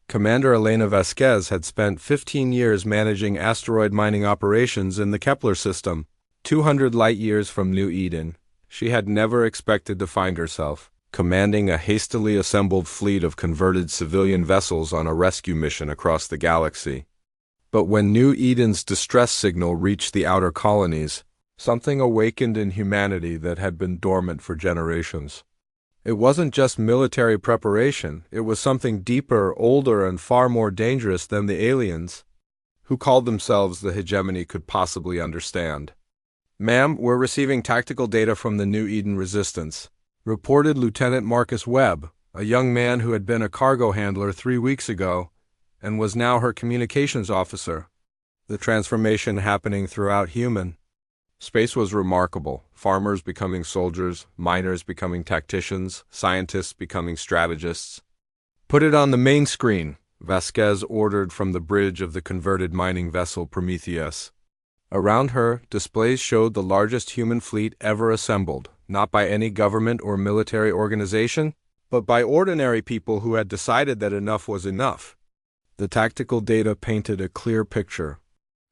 Commander Elena Vasquez had spent 15 years managing asteroid mining operations in the Kepler system, 200 light-years from New Eden. She had never expected to find herself commanding a hastily assembled fleet of converted civilian vessels on a rescue mission across the galaxy. But when New Eden's distress signal reached the outer colonies, something awakened in humanity that had been dormant for generations. It wasn't just military preparation, it was something deeper, older, and far more dangerous than the aliens, who called themselves the hegemony, could possibly understand. "Ma'am, we're receiving tactical data from the New Eden Resistance," reported Lieutenant Marcus Webb, a young man who had been a cargo handler 3 weeks ago and was now her communications officer. The transformation happening throughout human space was remarkable. Farmers becoming soldiers, miners becoming tacticians, scientists becoming strategists. "Put it on the main screen," Vasquez ordered from the bridge of the converted mining vessel Prometheus. Around her, displays showed the largest human fleet ever assembled, not by any government or military organization, but by ordinary people who had decided that enough was enough. The tactical data painted a clear picture.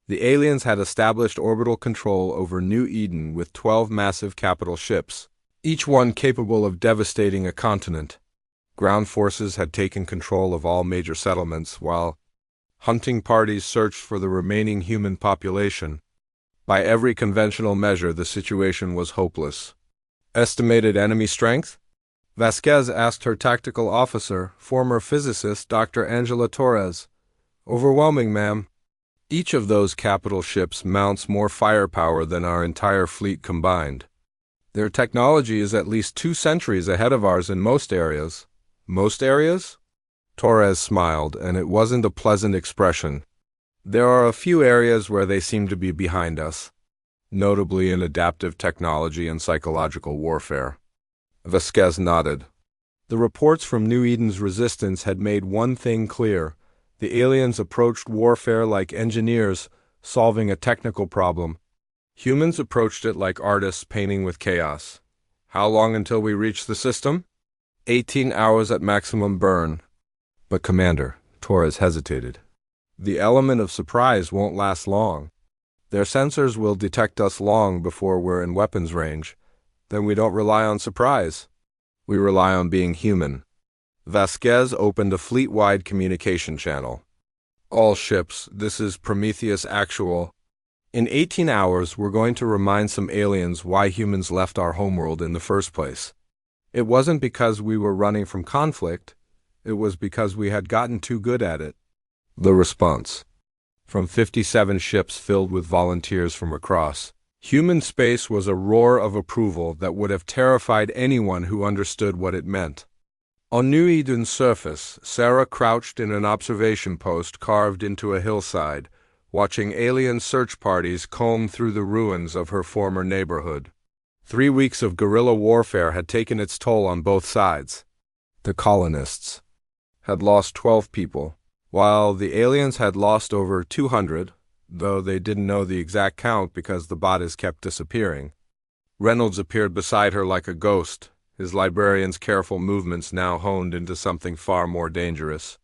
The aliens had established orbital control over New Eden with 12 massive capital ships, each one capable of devastating a continent. Ground forces had taken control of all major settlements, while hunting parties searched for the remaining human population. By every conventional measure, the situation was hopeless. Estimated enemy strength? Vasquez asked her tactical officer, former physicist Dr. Angela Torres. "Overwhelming, ma'am. Each of those capital ships mounts more firepower than our entire fleet combined. Their technology is at least 2 centuries ahead of ours in most areas." "Most areas?" Torres smiled, and it wasn't a pleasant expression. "There are a few areas where they seem to be behind us, notably in adaptive technology and psychological warfare." Vasquez nodded. The reports from New Eden's resistance had made one thing clear. The aliens approached warfare like engineers solving a technical problem. Humans approached it like artists painting with chaos. "How long until we reach the system?" 18 hours at maximum burn. "But Commander," Torres hesitated, "the element of surprise won't last long. Their sensors will detect us long before we're in weapons range. Then we don't rely on surprise. We rely on being human." Vasquez opened a fleet-wide communication channel. "All ships, this is Prometheus Actual. In 18 hours, we're going to remind some aliens why humans left our homeworld in the first place. It wasn't because we were running from conflict. It was because we had gotten too good at it." The response from 57 ships filled with volunteers from across human space was a roar of approval that would have terrified anyone who understood what it meant. On New Eden's surface, Sarah crouched in an observation post carved into a hillside, watching alien search parties comb through the ruins of her former neighborhood. 3 weeks of guerrilla warfare had taken its toll on both sides. The colonists had lost 12 people, while the aliens had lost over 200, though they didn't know the exact count because the bodies kept disappearing. Reynolds appeared beside her like a ghost, his librarian's careful movements now honed into something far more dangerous.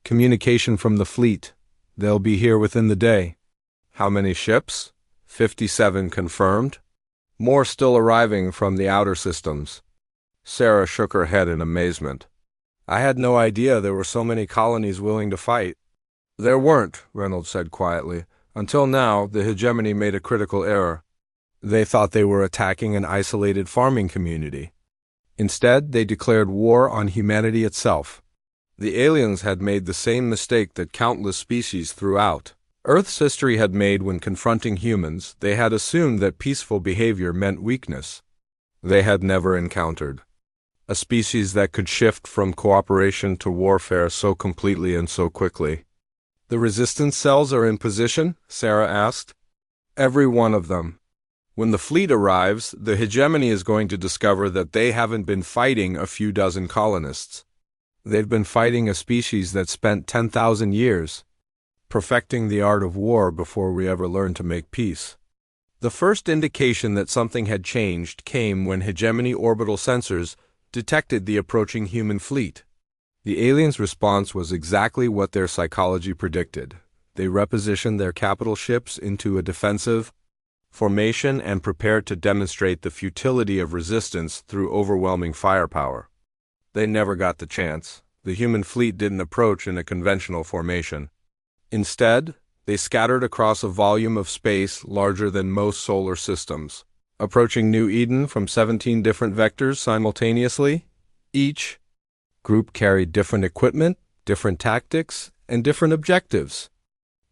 "Communication from the fleet. They'll be here within the day." "How many ships?" 57 confirmed. "More still arriving from the outer systems." Sarah shook her head in amazement. "I had no idea there were so many colonies willing to fight." "There weren't," Reynolds said quietly. "Until now, the hegemony made a critical error. They thought they were attacking an isolated farming community. Instead, they declared war on humanity itself. The aliens had made the same mistake that countless species throughout Earth's history had made when confronting humans. They had assumed that peaceful behavior meant weakness. They had never encountered a species that could shift from cooperation to warfare so completely and so quickly." "The resistance cells are in position?" Sarah asked. "Every one of them. When the fleet arrives, the hegemony is going to discover that they haven't been fighting a few dozen colonists. They've been fighting a species that spent 10,000 years perfecting the art of war before we ever learned to make peace." The first indication that something had changed came when hegemony orbital sensors detected the approaching human fleet. The aliens' response was exactly what their psychology predicted. They repositioned their capital ships into a defensive formation and prepared to demonstrate the futility of resistance through overwhelming firepower. They never got the chance. The human fleet didn't approach in a conventional formation. Instead, they scattered across a volume of space larger than most solar systems, approaching New Eden from 17 different vectors simultaneously. Each group carried different equipment, different tactics, and different objectives.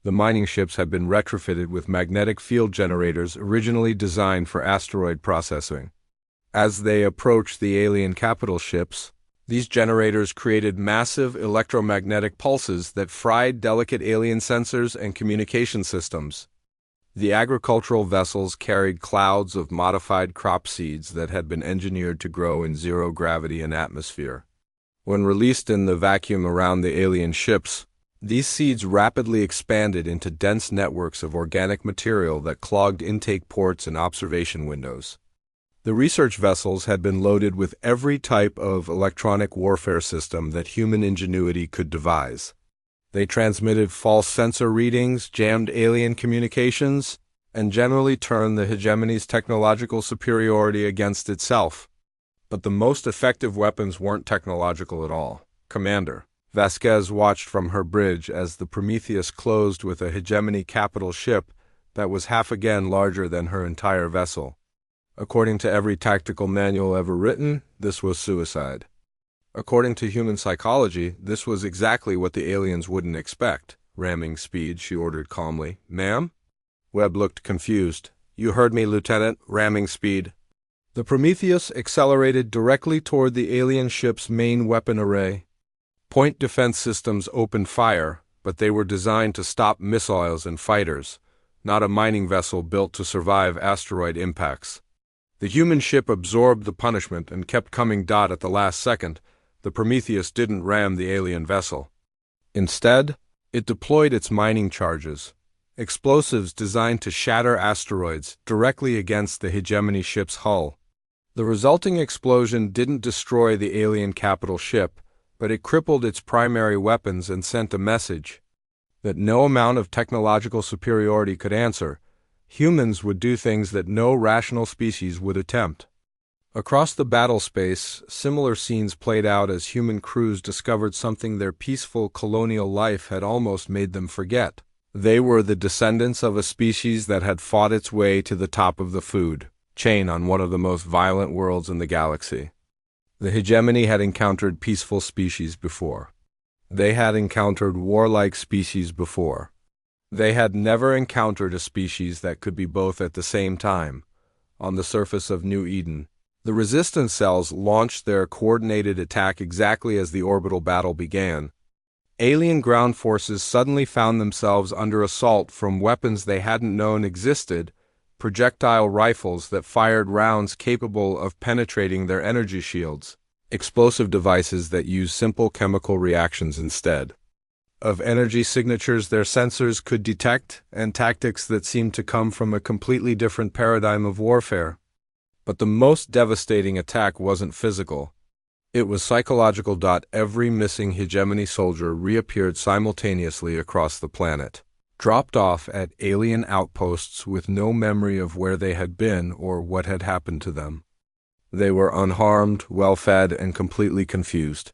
The mining ships had been retrofitted with magnetic field generators originally designed for asteroid processing. As they approached the alien capital ships, these generators created massive electromagnetic pulses that fried delicate alien sensors and communication systems. The agricultural vessels carried clouds of modified crop seeds that had been engineered to grow in zero gravity and atmosphere. When released in the vacuum around the alien ships, these seeds rapidly expanded into dense networks of organic material that clogged intake ports and observation windows. The research vessels had been loaded with every type of electronic warfare system that human ingenuity could devise. They transmitted false sensor readings, jammed alien communications, and generally turned the hegemony's technological superiority against itself. But the most effective weapons weren't technological at all. Commander Vasquez watched from her bridge as the Prometheus closed with a hegemony capital ship that was half again larger than her entire vessel. According to every tactical manual ever written, this was suicide. According to human psychology, this was exactly what the aliens wouldn't expect. Ramming speed, she ordered calmly. Ma'am? Webb looked confused. You heard me, Lieutenant. Ramming speed. The Prometheus accelerated directly toward the alien ship's main weapon array. Point defense systems opened fire, but they were designed to stop missiles and fighters, not a mining vessel built to survive asteroid impacts. The human ship absorbed the punishment and kept coming at the last second. The Prometheus didn't ram the alien vessel. Instead, it deployed its mining charges, explosives designed to shatter asteroids, directly against the hegemony ship's hull. The resulting explosion didn't destroy the alien capital ship, but it crippled its primary weapons and sent a message that no amount of technological superiority could answer. Humans would do things that no rational species would attempt. Across the battle space, similar scenes played out as human crews discovered something their peaceful colonial life had almost made them forget. They were the descendants of a species that had fought its way to the top of the food chain on one of the most violent worlds in the galaxy. The hegemony had encountered peaceful species before. They had encountered warlike species before. They had never encountered a species that could be both at the same time. On the surface of New Eden, the resistance cells launched their coordinated attack exactly as the orbital battle began. Alien ground forces suddenly found themselves under assault from weapons they hadn't known existed, projectile rifles that fired rounds capable of penetrating their energy shields, explosive devices that used simple chemical reactions instead of energy signatures their sensors could detect, and tactics that seemed to come from a completely different paradigm of warfare. But the most devastating attack wasn't physical. It was psychological. Every missing hegemony soldier reappeared simultaneously across the planet, dropped off at alien outposts with no memory of where they had been or what had happened to them. They were unharmed, well-fed, and completely confused.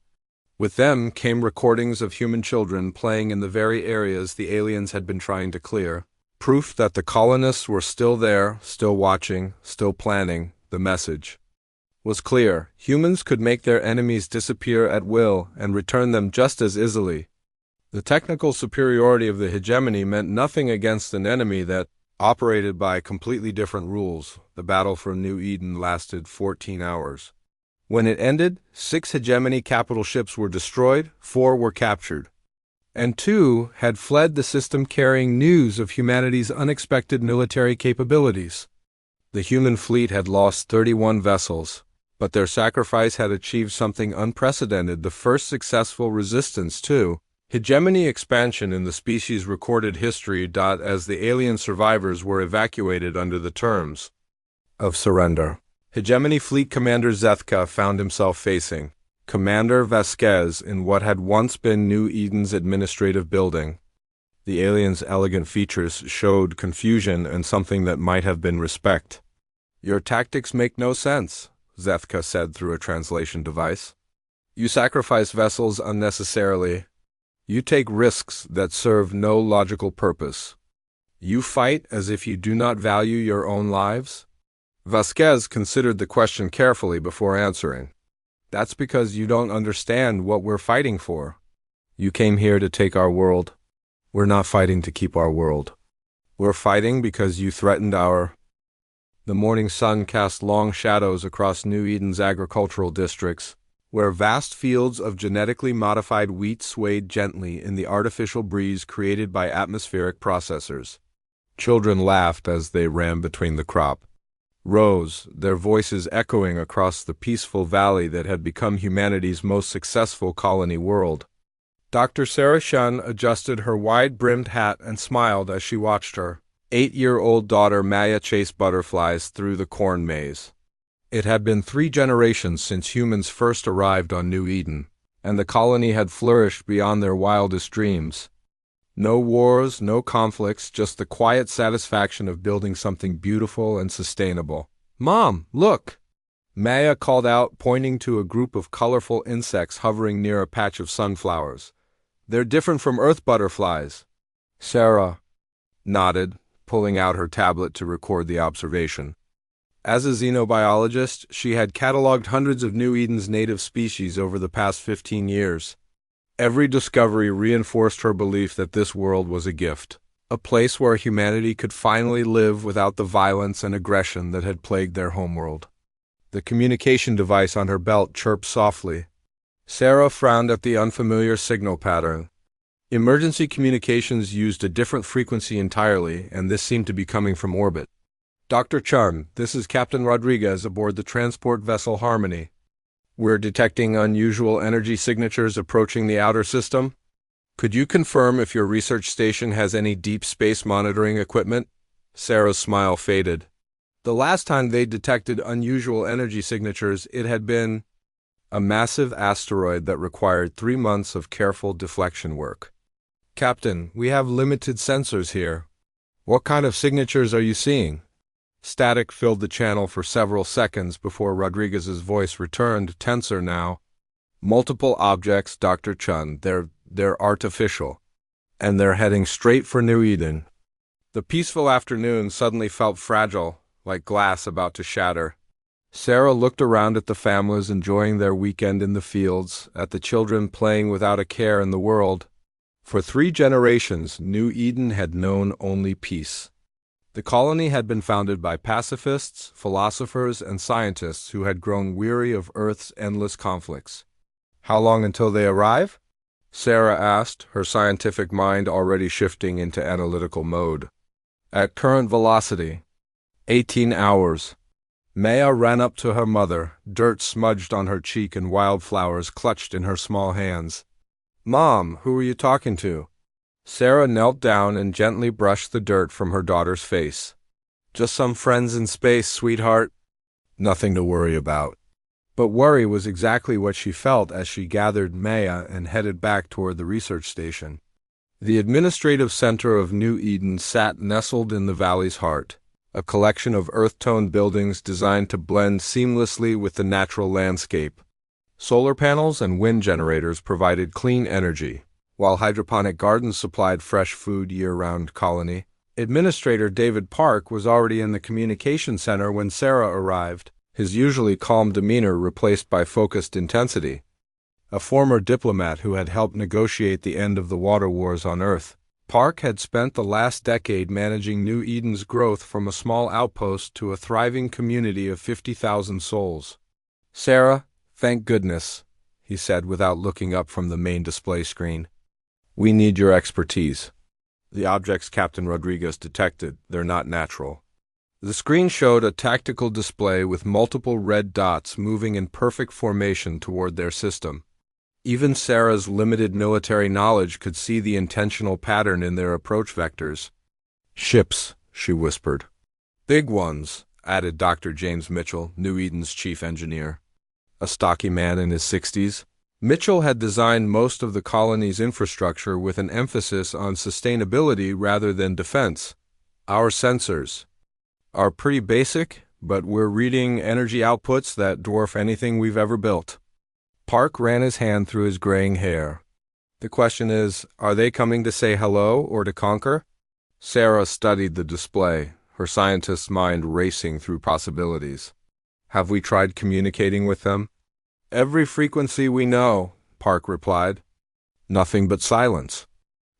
With them came recordings of human children playing in the very areas the aliens had been trying to clear, proof that the colonists were still there, still watching, still planning. The message was clear. Humans could make their enemies disappear at will and return them just as easily. The technical superiority of the hegemony meant nothing against an enemy that operated by completely different rules. The battle for New Eden lasted 14 hours. When it ended, 6 hegemony capital ships were destroyed, 4 were captured, and 2 had fled the system carrying news of humanity's unexpected military capabilities. The human fleet had lost 31 vessels, but their sacrifice had achieved something unprecedented, the first successful resistance to hegemony expansion in the species' recorded history. As the alien survivors were evacuated under the terms of surrender, Hegemony Fleet Commander Zethka found himself facing Commander Vasquez in what had once been New Eden's administrative building. The alien's elegant features showed confusion and something that might have been respect. "Your tactics make no sense," Zethka said through a translation device. "You sacrifice vessels unnecessarily. You take risks that serve no logical purpose. You fight as if you do not value your own lives?" Vasquez considered the question carefully before answering. "That's because you don't understand what we're fighting for. You came here to take our world. We're not fighting to keep our world. We're fighting because you threatened our—" The morning sun cast long shadows across New Eden's agricultural districts, where vast fields of genetically modified wheat swayed gently in the artificial breeze created by atmospheric processors. Children laughed as they ran between the crop rows, their voices echoing across the peaceful valley that had become humanity's most successful colony world. Dr. Sarah Shun adjusted her wide-brimmed hat and smiled as she watched her 8-year-old daughter Maya chase butterflies through the corn maze. It had been 3 generations since humans first arrived on New Eden, and the colony had flourished beyond their wildest dreams. No wars, no conflicts, just the quiet satisfaction of building something beautiful and sustainable. "Mom, look!" Maya called out, pointing to a group of colorful insects hovering near a patch of sunflowers. "They're different from Earth butterflies." Sarah nodded, pulling out her tablet to record the observation. As a xenobiologist, she had cataloged hundreds of New Eden's native species over the past 15 years. Every discovery reinforced her belief that this world was a gift, a place where humanity could finally live without the violence and aggression that had plagued their homeworld. The communication device on her belt chirped softly. Sarah frowned at the unfamiliar signal pattern. Emergency communications used a different frequency entirely, and this seemed to be coming from orbit. "Dr. Chun, this is Captain Rodriguez aboard the transport vessel Harmony. We're detecting unusual energy signatures approaching the outer system. Could you confirm if your research station has any deep space monitoring equipment?" Sarah's smile faded. The last time they detected unusual energy signatures, it had been a massive asteroid that required 3 months of careful deflection work. "Captain, we have limited sensors here. What kind of signatures are you seeing?" Static filled the channel for several seconds before Rodriguez's voice returned, tenser now. "Multiple objects, Dr. Chun. They're artificial. And they're heading straight for New Eden." The peaceful afternoon suddenly felt fragile, like glass about to shatter. Sarah looked around at the families enjoying their weekend in the fields, at the children playing without a care in the world. For 3 generations, New Eden had known only peace. The colony had been founded by pacifists, philosophers, and scientists who had grown weary of Earth's endless conflicts. "How long until they arrive?" Sarah asked, her scientific mind already shifting into analytical mode. "At current velocity, 18 hours. Maya ran up to her mother, dirt smudged on her cheek and wildflowers clutched in her small hands. "Mom, who are you talking to?" Sarah knelt down and gently brushed the dirt from her daughter's face. "Just some friends in space, sweetheart. Nothing to worry about." But worry was exactly what she felt as she gathered Maya and headed back toward the research station. The administrative center of New Eden sat nestled in the valley's heart, a collection of earth-toned buildings designed to blend seamlessly with the natural landscape. Solar panels and wind generators provided clean energy, while hydroponic gardens supplied fresh food year-round colony. Administrator David Park was already in the communication center when Sarah arrived, his usually calm demeanor replaced by focused intensity. A former diplomat who had helped negotiate the end of the water wars on Earth, Park had spent the last decade managing New Eden's growth from a small outpost to a thriving community of 50,000 souls. "Sarah, thank goodness," he said without looking up from the main display screen. "We need your expertise." The objects Captain Rodriguez detected, they're not natural. The screen showed a tactical display with multiple red dots moving in perfect formation toward their system. Even Sarah's limited military knowledge could see the intentional pattern in their approach vectors. "Ships," she whispered. "Big ones," added Dr. James Mitchell, New Eden's chief engineer. a stocky man in his 60s. Mitchell had designed most of the colony's infrastructure with an emphasis on sustainability rather than defense. Our sensors are pretty basic, but we're reading energy outputs that dwarf anything we've ever built. Park ran his hand through his graying hair. The question is, are they coming to say hello or to conquer? Sarah studied the display, her scientist's mind racing through possibilities. Have we tried communicating with them? Every frequency we know, Park replied. Nothing but silence.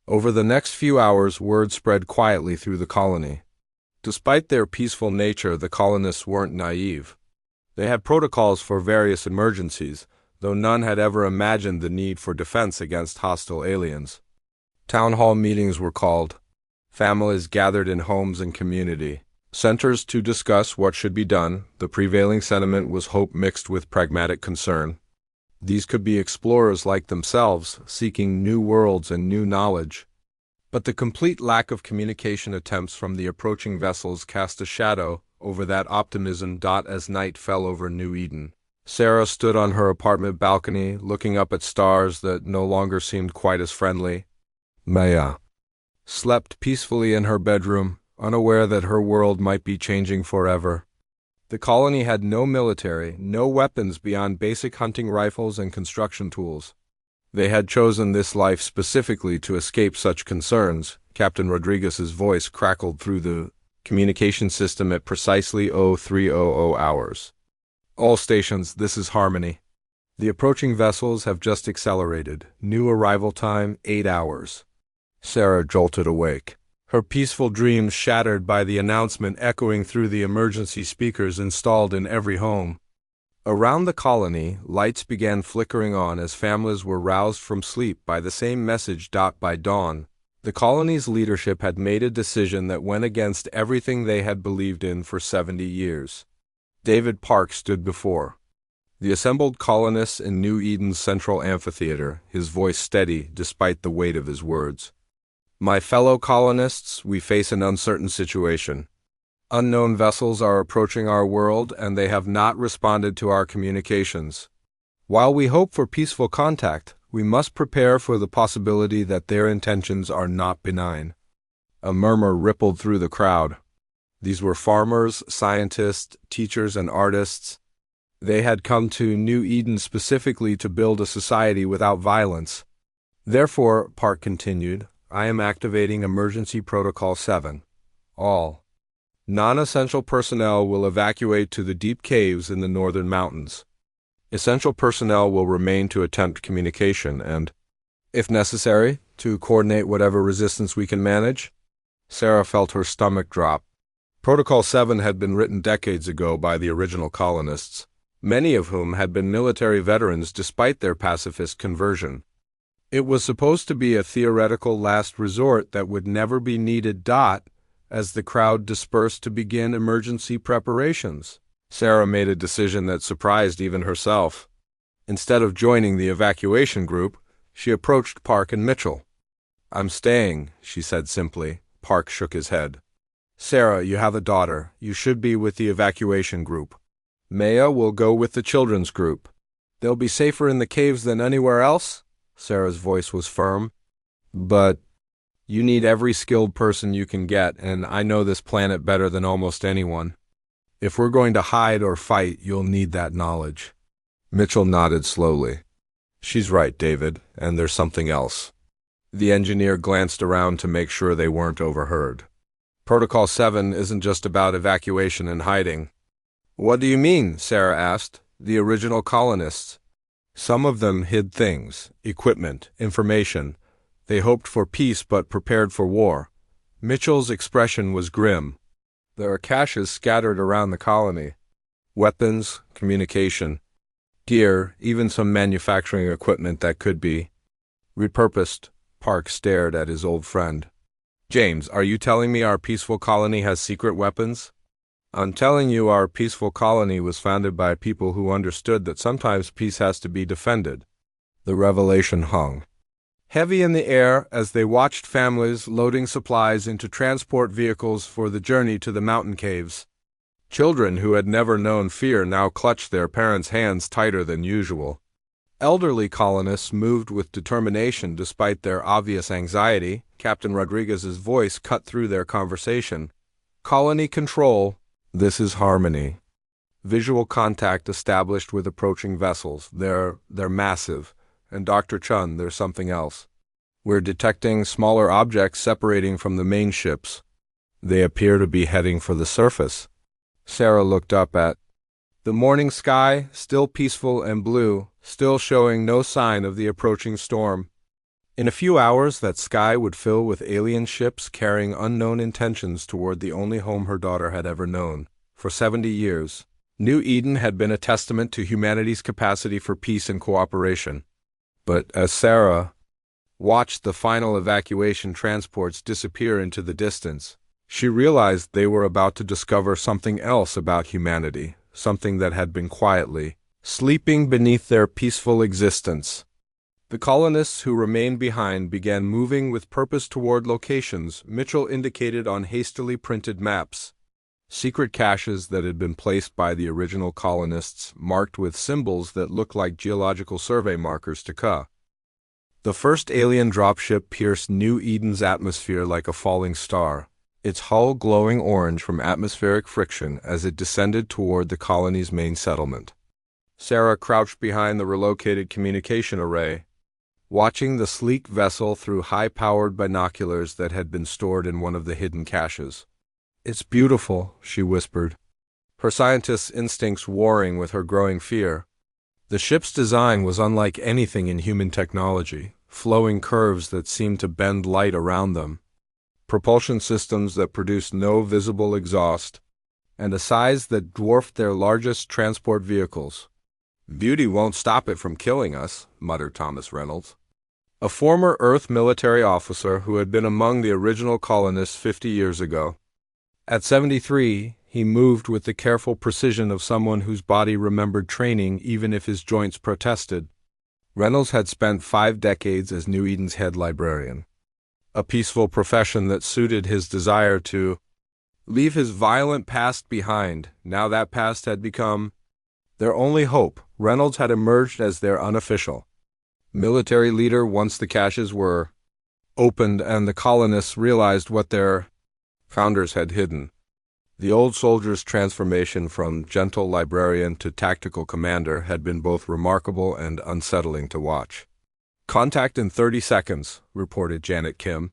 Over the next few hours, word spread quietly through the colony. Despite their peaceful nature, the colonists weren't naive. They had protocols for various emergencies, though none had ever imagined the need for defense against hostile aliens. Town hall meetings were called. Families gathered in homes and community centers to discuss what should be done. The prevailing sentiment was hope mixed with pragmatic concern. These could be explorers like themselves, seeking new worlds and new knowledge. But the complete lack of communication attempts from the approaching vessels cast a shadow over that optimism. As night fell over New Eden, Sarah stood on her apartment balcony, looking up at stars that no longer seemed quite as friendly. Maya slept peacefully in her bedroom, unaware that her world might be changing forever. The colony had no military, no weapons beyond basic hunting rifles and construction tools. They had chosen this life specifically to escape such concerns. Captain Rodriguez's voice crackled through the communication system at precisely 0300 hours. All stations, this is Harmony. The approaching vessels have just accelerated. New arrival time, 8 hours. Sarah jolted awake, her peaceful dreams shattered by the announcement echoing through the emergency speakers installed in every home. Around the colony, lights began flickering on as families were roused from sleep by the same message. By dawn, the colony's leadership had made a decision that went against everything they had believed in for 70 years. David Park stood before the assembled colonists in New Eden's central amphitheater, his voice steady despite the weight of his words. My fellow colonists, we face an uncertain situation. Unknown vessels are approaching our world, and they have not responded to our communications. While we hope for peaceful contact, we must prepare for the possibility that their intentions are not benign. A murmur rippled through the crowd. These were farmers, scientists, teachers, and artists. They had come to New Eden specifically to build a society without violence. Therefore, Park continued, I am activating Emergency Protocol 7. All non-essential personnel will evacuate to the deep caves in the northern mountains. Essential personnel will remain to attempt communication and, if necessary, to coordinate whatever resistance we can manage. Sarah felt her stomach drop. Protocol 7 had been written decades ago by the original colonists, many of whom had been military veterans despite their pacifist conversion. It was supposed to be a theoretical last resort that would never be needed. As the crowd dispersed to begin emergency preparations, Sarah made a decision that surprised even herself. Instead of joining the evacuation group, she approached Park and Mitchell. I'm staying, she said simply. Park shook his head. Sarah, you have a daughter. You should be with the evacuation group. Maya will go with the children's group. They'll be safer in the caves than anywhere else? Sarah's voice was firm. But you need every skilled person you can get, and I know this planet better than almost anyone. If we're going to hide or fight, you'll need that knowledge. Mitchell nodded slowly. She's right, David, and there's something else. The engineer glanced around to make sure they weren't overheard. Protocol 7 isn't just about evacuation and hiding. What do you mean? Sarah asked. The original colonists. Some of them hid things, equipment, information. They hoped for peace but prepared for war. Mitchell's expression was grim. There are caches scattered around the colony. Weapons, communication, gear, even some manufacturing equipment that could be repurposed. Park stared at his old friend. James, are you telling me our peaceful colony has secret weapons? I'm telling you our peaceful colony was founded by people who understood that sometimes peace has to be defended. The revelation hung heavy in the air as they watched families loading supplies into transport vehicles for the journey to the mountain caves. Children who had never known fear now clutched their parents' hands tighter than usual. Elderly colonists moved with determination despite their obvious anxiety. Captain Rodriguez's voice cut through their conversation. "Colony control, this is Harmony." Visual contact established with approaching vessels. They're massive. And Dr. Chun, there's something else. We're detecting smaller objects separating from the main ships. They appear to be heading for the surface. Sarah looked up at the morning sky, still peaceful and blue, still showing no sign of the approaching storm. In a few hours, that sky would fill with alien ships carrying unknown intentions toward the only home her daughter had ever known. For 70 years, New Eden had been a testament to humanity's capacity for peace and cooperation. But as Sarah watched the final evacuation transports disappear into the distance, she realized they were about to discover something else about humanity, something that had been quietly sleeping beneath their peaceful existence. The colonists who remained behind began moving with purpose toward locations Mitchell indicated on hastily printed maps. Secret caches that had been placed by the original colonists, marked with symbols that looked like geological survey markers to Ka. The first alien dropship pierced New Eden's atmosphere like a falling star, its hull glowing orange from atmospheric friction as it descended toward the colony's main settlement. Sarah crouched behind the relocated communication array, watching the sleek vessel through high-powered binoculars that had been stored in one of the hidden caches. "It's beautiful," she whispered, her scientist's instincts warring with her growing fear. The ship's design was unlike anything in human technology, flowing curves that seemed to bend light around them, propulsion systems that produced no visible exhaust, and a size that dwarfed their largest transport vehicles. "Beauty won't stop it from killing us," muttered Thomas Reynolds, a former Earth military officer who had been among the original colonists 50 years ago. At 73, he moved with the careful precision of someone whose body remembered training even if his joints protested. Reynolds had spent 5 decades as New Eden's head librarian, a peaceful profession that suited his desire to leave his violent past behind. Now that past had become their only hope. Reynolds had emerged as their unofficial military leader once the caches were opened and the colonists realized what their founders had hidden. The old soldier's transformation from gentle librarian to tactical commander had been both remarkable and unsettling to watch. "Contact in 30 seconds, reported Janet Kim,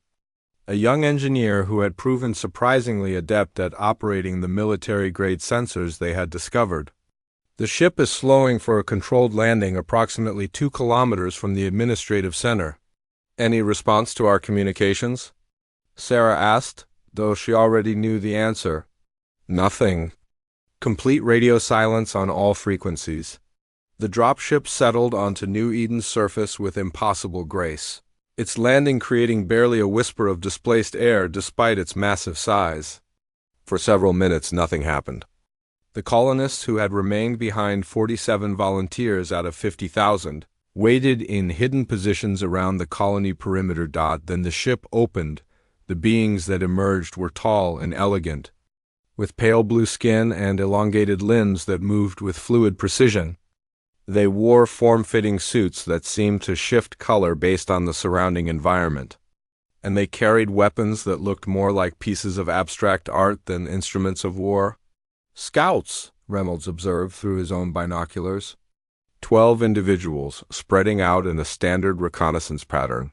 a young engineer who had proven surprisingly adept at operating the military-grade sensors they had discovered. "The ship is slowing for a controlled landing approximately 2 kilometers from the administrative center." "Any response to our communications?" Sarah asked, though she already knew the answer. "Nothing. Complete radio silence on all frequencies." The dropship settled onto New Eden's surface with impossible grace, its landing creating barely a whisper of displaced air despite its massive size. For several minutes nothing happened. The colonists, who had remained behind 47 volunteers out of 50,000, waited in hidden positions around the colony perimeter. Then the ship opened. The beings that emerged were tall and elegant, with pale blue skin and elongated limbs that moved with fluid precision. They wore form-fitting suits that seemed to shift color based on the surrounding environment, and they carried weapons that looked more like pieces of abstract art than instruments of war. "Scouts," Reynolds observed through his own binoculars. 12 individuals, spreading out in a standard reconnaissance pattern.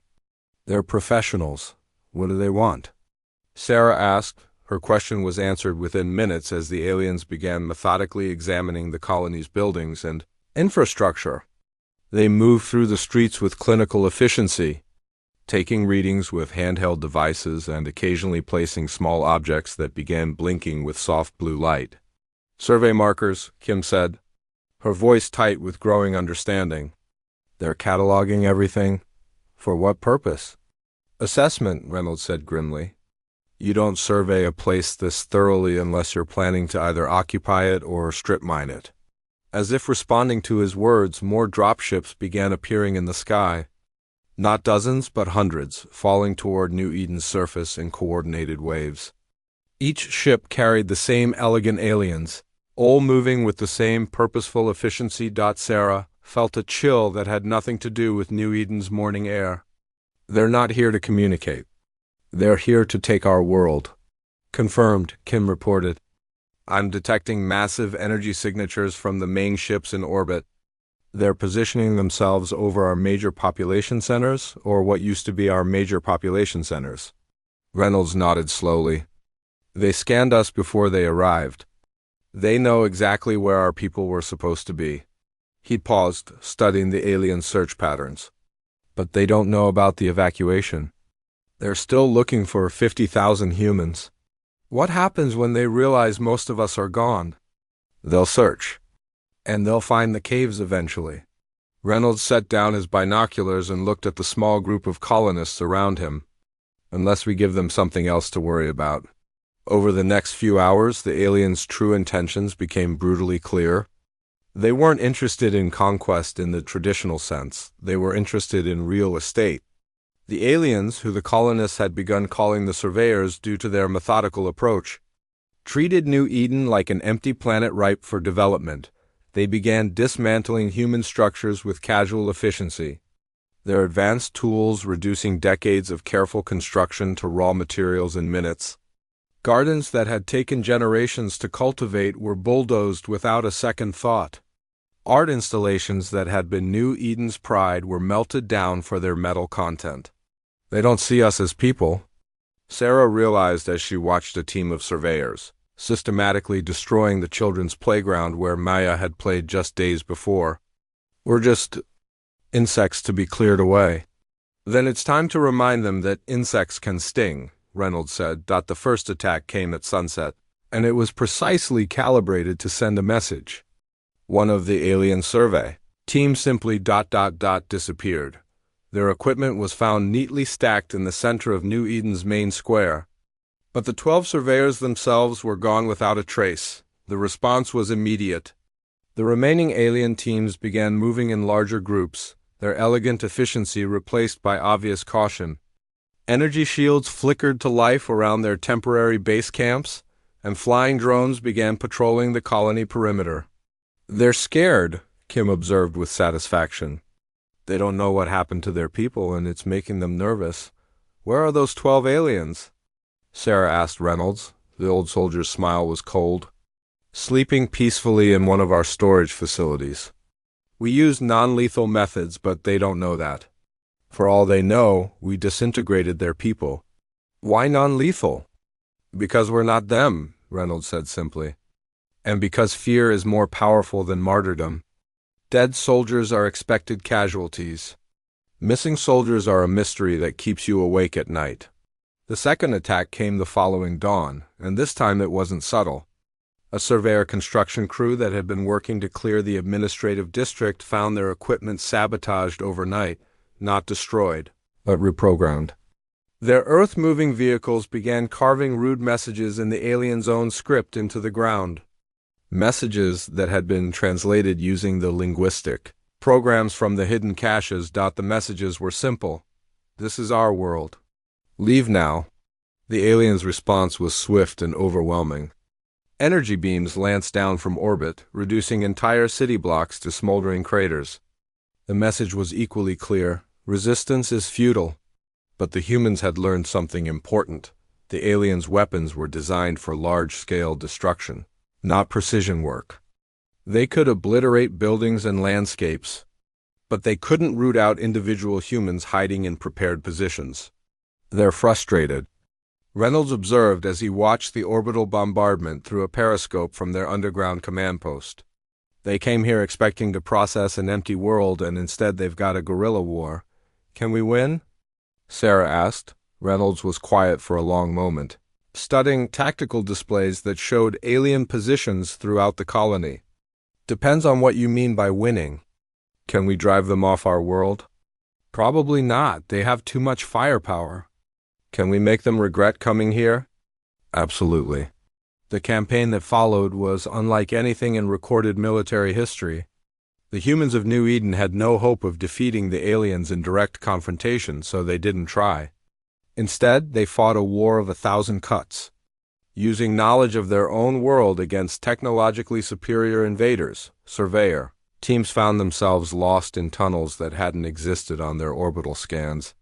"They're professionals. What do they want?" Sarah asked. Her question was answered within minutes as the aliens began methodically examining the colony's buildings and infrastructure. They moved through the streets with clinical efficiency, taking readings with handheld devices and occasionally placing small objects that began blinking with soft blue light. "Survey markers," Kim said, her voice tight with growing understanding. "They're cataloging everything. For what purpose?" "Assessment," Reynolds said grimly. "You don't survey a place this thoroughly unless you're planning to either occupy it or strip mine it." As if responding to his words, more dropships began appearing in the sky. Not dozens, but hundreds, falling toward New Eden's surface in coordinated waves. Each ship carried the same elegant aliens, all moving with the same purposeful efficiency. Sarah felt a chill that had nothing to do with New Eden's morning air. They're not here to communicate. They're here to take our world. Confirmed, Kim reported. I'm detecting massive energy signatures from the main ships in orbit. They're positioning themselves over our major population centers, or what used to be our major population centers. Reynolds nodded slowly. They scanned us before they arrived. They know exactly where our people were supposed to be. He paused, studying the alien search patterns. But they don't know about the evacuation. They're still looking for 50,000 humans. What happens when they realize most of us are gone? They'll search. And they'll find the caves eventually. Reynolds set down his binoculars and looked at the small group of colonists around him. Unless we give them something else to worry about. Over the next few hours, the aliens' true intentions became brutally clear. They weren't interested in conquest in the traditional sense. They were interested in real estate. The aliens, who the colonists had begun calling the surveyors due to their methodical approach, treated New Eden like an empty planet ripe for development. They began dismantling human structures with casual efficiency, their advanced tools reducing decades of careful construction to raw materials in minutes. Gardens that had taken generations to cultivate were bulldozed without a second thought. Art installations that had been New Eden's pride were melted down for their metal content. They don't see us as people, Sarah realized as she watched a team of surveyors systematically destroying the children's playground where Maya had played just days before. We're just insects to be cleared away. Then it's time to remind them that insects can sting, Reynolds said. The first attack came at sunset, and it was precisely calibrated to send a message. One of the alien survey team simply disappeared. Their equipment was found neatly stacked in the center of New Eden's main square. But the 12 surveyors themselves were gone without a trace. The response was immediate. The remaining alien teams began moving in larger groups, their elegant efficiency replaced by obvious caution. Energy shields flickered to life around their temporary base camps, and flying drones began patrolling the colony perimeter. They're scared, Kim observed with satisfaction. They don't know what happened to their people, and it's making them nervous. Where are those 12 aliens? Sarah asked Reynolds. The old soldier's smile was cold. Sleeping peacefully in one of our storage facilities. We use non-lethal methods, but they don't know that. For all they know, we disintegrated their people. Why non-lethal? Because we're not them, Reynolds said simply. And because fear is more powerful than martyrdom. Dead soldiers are expected casualties. Missing soldiers are a mystery that keeps you awake at night. The second attack came the following dawn, and this time it wasn't subtle. A surveyor construction crew that had been working to clear the administrative district found their equipment sabotaged overnight, not destroyed, but reprogrammed. Their earth-moving vehicles began carving rude messages in the aliens' own script into the ground. Messages that had been translated using the linguistic programs from the hidden caches. The messages were simple. This is our world. Leave now. The aliens' response was swift and overwhelming. Energy beams lanced down from orbit, reducing entire city blocks to smoldering craters. The message was equally clear. Resistance is futile. But the humans had learned something important. The aliens' weapons were designed for large-scale destruction, not precision work. They could obliterate buildings and landscapes, but they couldn't root out individual humans hiding in prepared positions. They're frustrated, Reynolds observed as he watched the orbital bombardment through a periscope from their underground command post. They came here expecting to process an empty world, and instead they've got a guerrilla war. Can we win? Sarah asked. Reynolds was quiet for a long moment, studying tactical displays that showed alien positions throughout the colony. Depends on what you mean by winning. Can we drive them off our world? Probably not. They have too much firepower. Can we make them regret coming here? Absolutely. The campaign that followed was unlike anything in recorded military history. The humans of New Eden had no hope of defeating the aliens in direct confrontation, so they didn't try. Instead, they fought a war of 1,000 cuts. using knowledge of their own world against technologically superior invaders. Surveyor teams found themselves lost in tunnels that hadn't existed on their orbital scans.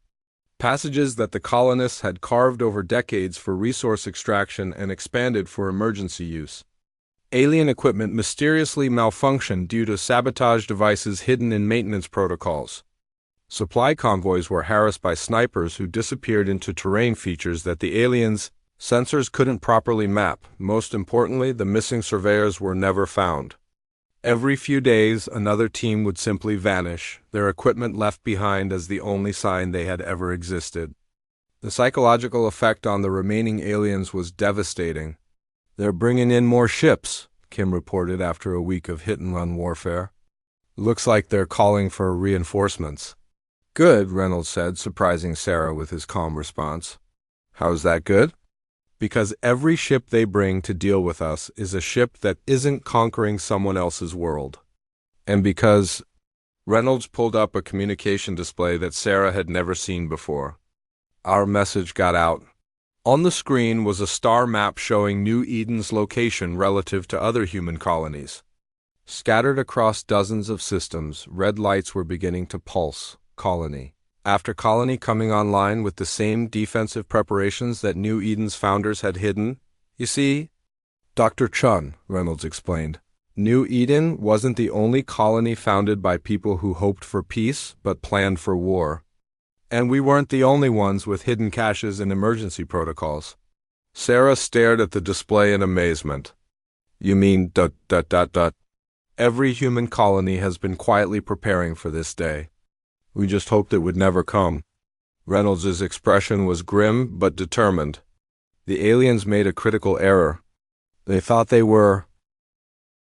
Passages that the colonists had carved over decades for resource extraction and expanded for emergency use. Alien equipment mysteriously malfunctioned due to sabotage devices hidden in maintenance protocols. Supply convoys were harassed by snipers who disappeared into terrain features that the aliens' sensors couldn't properly map. Most importantly, the missing surveyors were never found. Every few days, another team would simply vanish, their equipment left behind as the only sign they had ever existed. The psychological effect on the remaining aliens was devastating. "They're bringing in more ships," Kim reported after a week of hit-and-run warfare. "Looks like they're calling for reinforcements." "Good," Reynolds said, surprising Sarah with his calm response. "How's that good?" "Because every ship they bring to deal with us is a ship that isn't conquering someone else's world. And because—" Reynolds pulled up a communication display that Sarah had never seen before. "Our message got out." On the screen was a star map showing New Eden's location relative to other human colonies. Scattered across dozens of systems, red lights were beginning to pulse. Colony after colony coming online with the same defensive preparations that New Eden's founders had hidden. "You see, Dr. Chun," Reynolds explained, "New Eden wasn't the only colony founded by people who hoped for peace but planned for war. And we weren't the only ones with hidden caches and emergency protocols." Sarah stared at the display in amazement. "You mean ... Every human colony has been quietly preparing for this day. We just hoped it would never come." Reynolds' expression was grim but determined. "The aliens made a critical error. They thought they were